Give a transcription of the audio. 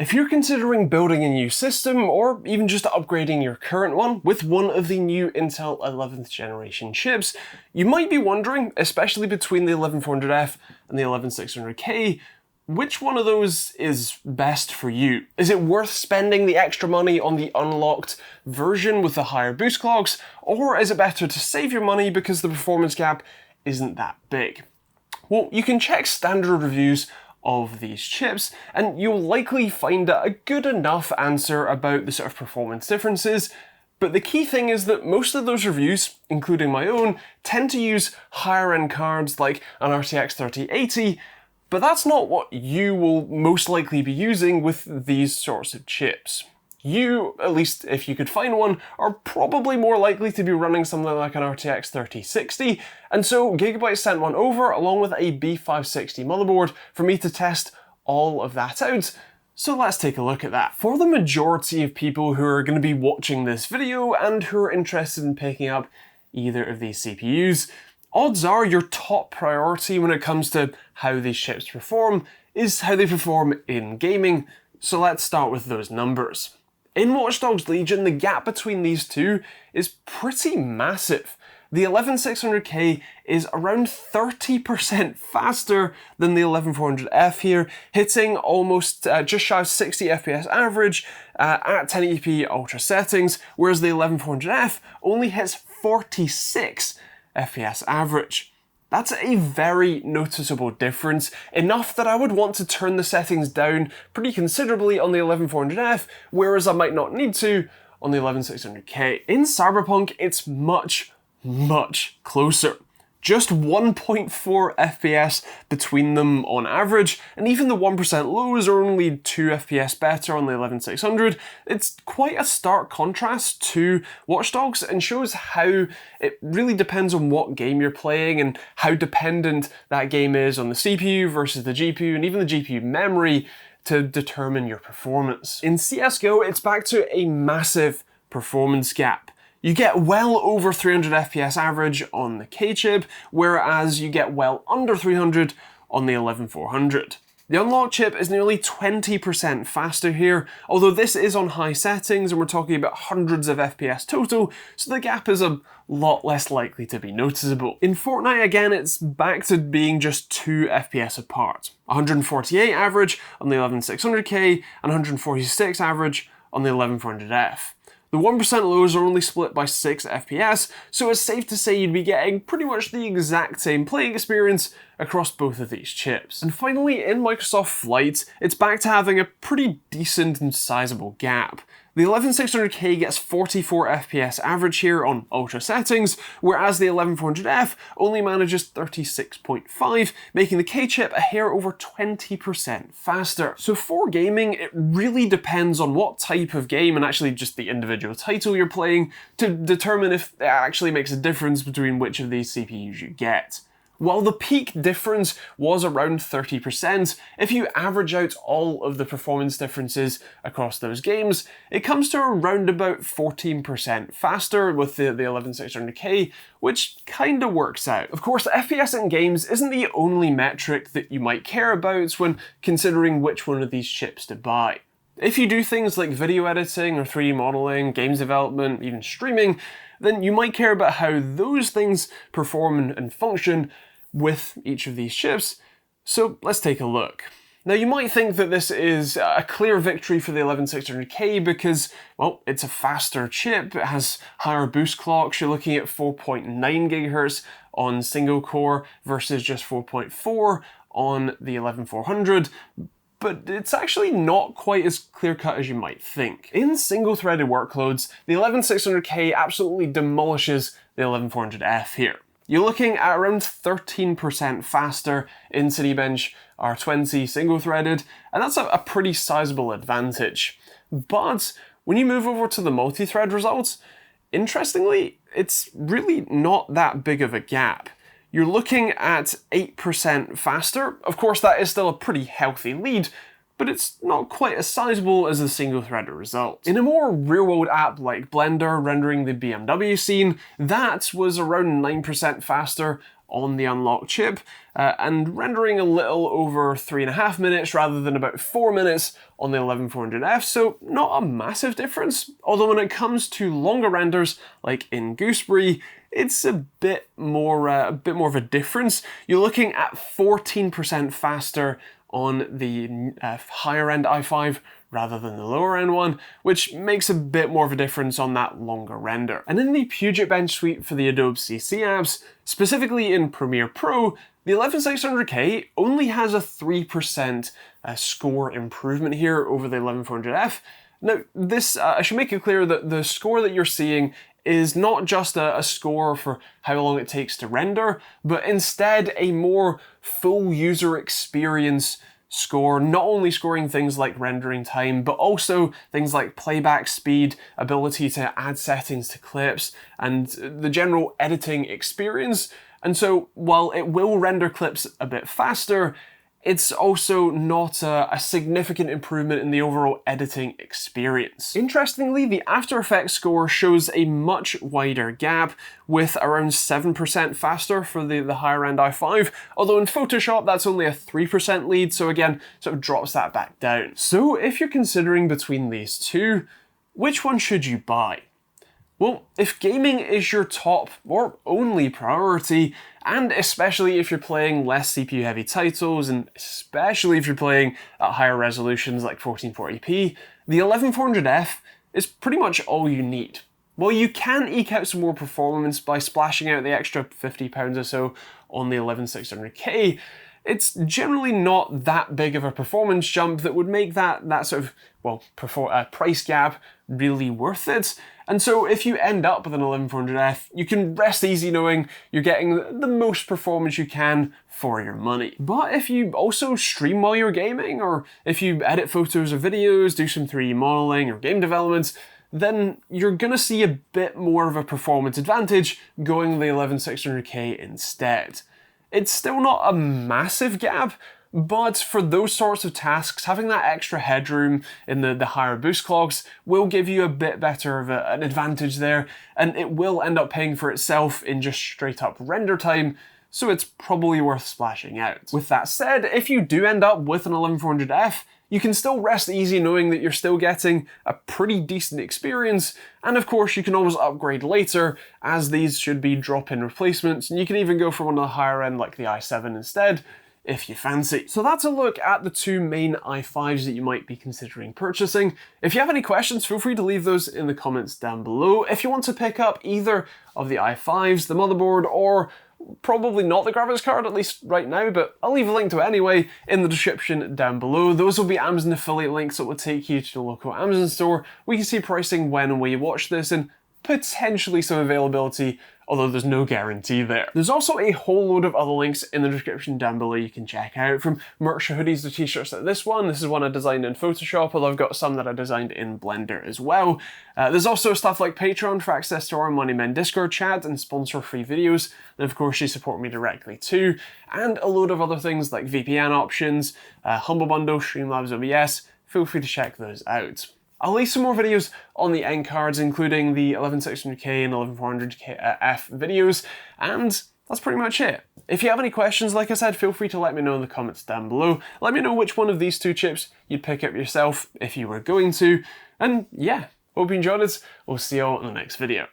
If you're considering building a new system, or even just upgrading your current one with one of the new Intel 11th generation chips, you might be wondering, especially between the 11400F and the 11600K, which one of those is best for you? Is it worth spending the extra money on the unlocked version with the higher boost clocks, or is it better to save your money because the performance gap isn't that big? Well, you can check standard reviews of these chips, and you'll likely find a good enough answer about the sort of performance differences, but the key thing is that most of those reviews, including my own, tend to use higher end cards like an RTX 3080, but that's not what you will most likely be using with these sorts of chips. You, at least if you could find one, are probably more likely to be running something like an RTX 3060, and so Gigabyte sent one over along with a B560 motherboard for me to test all of that out. So let's take a look at that. For the majority of people who are going to be watching this video and who are interested in picking up either of these CPUs, odds are your top priority when it comes to how these chips perform is how they perform in gaming, so let's start with those numbers. In Watch Dogs Legion, the gap between these two is pretty massive. The 11600K is around 30% faster than the 11400F here, hitting almost just shy of 60 FPS average at 1080p ultra settings, whereas the 11400F only hits 46 FPS average. That's a very noticeable difference, enough that I would want to turn the settings down pretty considerably on the 11400F, whereas I might not need to on the 11600K. In Cyberpunk, it's much closer. Just 1.4 FPS between them on average, and even the 1% lows are only 2 FPS better on the 11600. It's quite a stark contrast to Watch Dogs and shows how it really depends on what game you're playing and how dependent that game is on the CPU versus the GPU and even the GPU memory to determine your performance. In CSGO, it's back to a massive performance gap. You get well over 300 FPS average on the K chip, whereas you get well under 300 on the 11400. The unlocked chip is nearly 20% faster here, although this is on high settings and we're talking about hundreds of FPS total, so the gap is a lot less likely to be noticeable. In FORTNITE again, it's back to being just 2 FPS apart. 148 average on the 11600K and 146 average on the 11400F. The 1% lows are only split by 6 FPS, so it's safe to say you'd be getting pretty much the exact same playing experience across both of these chips. And finally, in Microsoft Flight, it's back to having a pretty decent and sizable gap. The 11600K gets 44 FPS average here on ultra settings, whereas the 11400F only manages 36.5, making the K chip a hair over 20% faster. So for gaming, it really depends on what type of game and actually just the individual title you're playing to determine if it actually makes a difference between which of these CPUs you get. While the peak difference was around 30%, if you average out all of the performance differences across those games, it comes to around about 14% faster with the 11600K, which kinda works out. Of course, FPS in games isn't the only metric that you might care about when considering which one of these chips to buy. If you do things like video editing or 3D modeling, games development, even streaming, then you might care about how those things perform and function with each of these chips, so let's take a look. Now you might think that this is a clear victory for the 11600K because, well, it's a faster chip, it has higher boost clocks, you're looking at 4.9 GHz on single core versus just 4.4 on the 11400, but it's actually not quite as clear-cut as you might think. In single-threaded workloads, the 11600K absolutely demolishes the 11400F here. You're looking at around 13% faster in Cinebench R20 single-threaded, and that's a pretty sizable advantage. But when you move over to the multi-thread results, interestingly, it's really not that big of a gap. You're looking at 8% faster. Of course, that is still a pretty healthy lead, but it's not quite as sizable as the single-threaded result. In a more real-world app like Blender rendering the BMW scene, that was around 9% faster on the unlocked chip, and rendering a little over 3.5 minutes rather than about 4 minutes on the 11400F, so not a massive difference. Although when it comes to longer renders, like in Gooseberry, it's a bit more of a difference. You're looking at 14% faster on the higher end i5 rather than the lower end one, which makes a bit more of a difference on that longer render. And in the Puget bench suite for the Adobe CC apps, specifically in Premiere Pro, the 11600K only has a 3% score improvement here over the 11400F. Now, this, I should make it clear that the score that you're seeing is not just a score for how long it takes to render, but instead a more full user experience score, not only scoring things like rendering time, but also things like playback speed, ability to add settings to clips, and the general editing experience. And so while it will render clips a bit faster, it's also not a significant improvement in the overall editing experience. Interestingly, the After Effects score shows a much wider gap, with around 7% faster for the higher end i5, although in Photoshop that's only a 3% lead, so again, sort of drops that back down. So if you're considering between these two, which one should you buy? Well, if gaming is your top or only priority, and especially if you're playing less CPU heavy titles, and especially if you're playing at higher resolutions like 1440p, the 11400F is pretty much all you need. While you can eke out some more performance by splashing out the extra £50 or so on the 11600K, it's generally not that big of a performance jump that would make that sort of, well, price gap really worth it. And so if you end up with an 11400F, you can rest easy knowing you're getting the most performance you can for your money. But if you also stream while you're gaming, or if you edit photos or videos, do some 3D modeling or game development, then you're gonna see a bit more of a performance advantage going the 11600K instead. It's still not a massive gap, but for those sorts of tasks, having that extra headroom in the higher boost clocks will give you a bit better of an advantage there, and it will end up paying for itself in just straight up render time, so it's probably worth splashing out. With that said, if you do end up with an 11400F, you can still rest easy knowing that you're still getting a pretty decent experience, and of course you can always upgrade later, as these should be drop-in replacements, and you can even go for one of the higher end like the i7 instead, if you fancy. So that's a look at the two main i5s that you might be considering purchasing. If you have any questions, feel free to leave those in the comments down below. If you want to pick up either of the i5s, the motherboard, or probably not the graphics card, at least right now, but I'll leave a link to it anyway in the description down below. Those will be Amazon affiliate links that will take you to the local Amazon store. We can see pricing when and where you watch this, and potentially some availability, although there's no guarantee there. There's also a whole load of other links in the description down below you can check out, from merch to hoodies to t-shirts like this one. This is one I designed in Photoshop, although I've got some that I designed in Blender as well. There's also stuff like Patreon for access to our Money Men Discord chat and sponsor-free videos, and of course you support me directly too, and a load of other things like VPN options, Humble Bundle, Streamlabs OBS. Feel free to check those out. I'll leave some more videos on the end cards, including the 11600K and 11400F videos, and that's pretty much it. If you have any questions, like I said, feel free to let me know in the comments down below. Let me know which one of these two chips you'd pick up yourself if you were going to, and yeah, hope you enjoyed it. We'll see you all in the next video.